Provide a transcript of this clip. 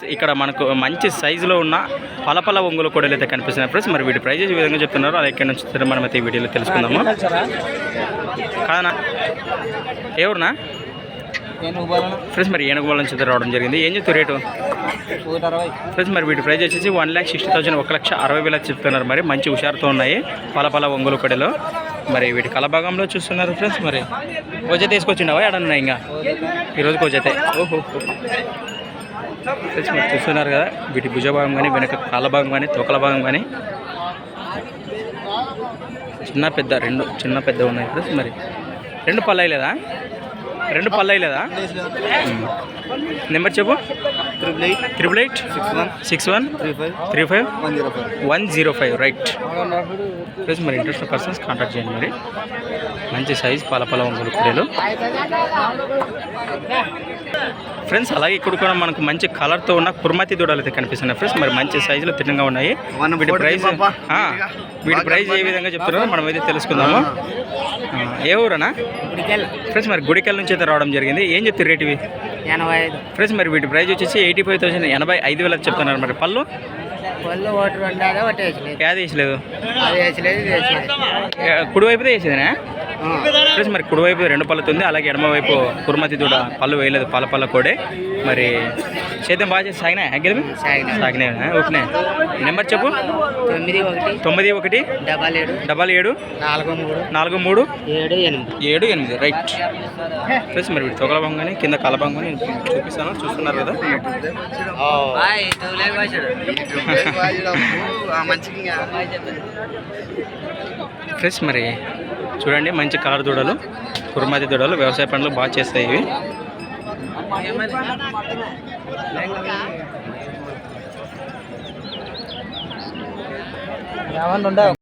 ఇక్కడ మనకు మంచి సైజులో ఉన్న పలపల ఒంగులు కూడా అయితే కనిపిస్తున్నాయి ఫ్రెండ్స్. మరి వీటి ప్రైజెస్ ఈ విధంగా చెప్తున్నారు. అది ఎక్కడి నుంచి మనం అయితే ఈ వీడియోలో తెలుసుకుందాము. కాదనా ఎవరునా ఫ్రెండ్స్? మరి ఏనుగుబాల నుంచి రావడం జరిగింది. ఏం చెప్తారు రేటు ఫ్రెండ్స్? మరి వీటి ప్రైజ్ వచ్చేసి 1,60,000 1,60,000 చెప్తున్నారు. మరి మంచి హుషారుతో ఉన్నాయి పలపల ఒంగులు కొడలో. మరి వీటి కలభాగంలో చూస్తున్నారు ఫ్రెండ్స్. మరి కోజైతే తీసుకొచ్చిండవా ఎడన్నా ఇంకా ఈరోజు కోజైతే? ఓహో ఫ్రెండ్స్ మరి చూస్తున్నారు కదా, వీటి భుజభాగం కానీ వెనక కాళ్ళ భాగం కానీ తోకల భాగం కానీ చిన్న పెద్ద ఉన్నాయి ఫ్రెండ్స్. మరి రెండు పళ్ళు అయ్యలేదా? నెంబర్ చెప్పు. 886165 రైట్ ఫ్రెండ్స్. మరి ఇంట్రెస్ట్ పర్సన్స్ కాంటాక్ట్ చేయండి. మరి మంచి సైజ్ పలపల ఒంగులు కూడలు ఫ్రెండ్స్. అలాగే ఇక్కడ కూడా మనకు మంచి కలర్తో ఉన్న కుర్మతి దూడలు అయితే కనిపిస్తున్నాయి ఫ్రెండ్స్. మరి మంచి సైజులో తిన్నగా ఉన్నాయి. వీటి ప్రైస్ ఏ విధంగా చెప్తున్నారో మనం అయితే తెలుసుకుందాము. ఏ ఊరనా ఫ్రెండ్స్? మరి గుడికెళ్ళ నుంచి అయితే రావడం జరిగింది. ఏం చెప్తారు రేట్ ఇవి? 85 ఫ్రెండ్స్. మరి వీటి ప్రైస్ వచ్చేసి 85,000 85,000 చెప్తున్నారు. మరి పళ్ళు యాది వేసలేదు, కుడివైపుదే వేసేదేనా ఫ్రెండ్స్? మరి కుడివైపు 2 పళ్ళతో ఉంది. అలాగే ఎడమవైపు కుర్మతి దూడ పళ్ళు వేయలేదు, పళ్ళ కోడే. మరి సేద్యం బాగా చేసి సాగినాయి సాగినాయి ఓకే. నెంబర్ చెప్పు. 91777437 రైట్ ఫ్రెండ్స్. మరి వీటి తొగల భాగం కానీ కింద కలభాగం కానీ చూపిస్తాను, చూస్తున్నారు కదా ఫ్రెండ్స్. మరి చూడండి మంచి కలర్ దూడలు, కుర్మతి దూడలు వ్యవసాయ పనులు బాగా చేస్తాయి ఇవి.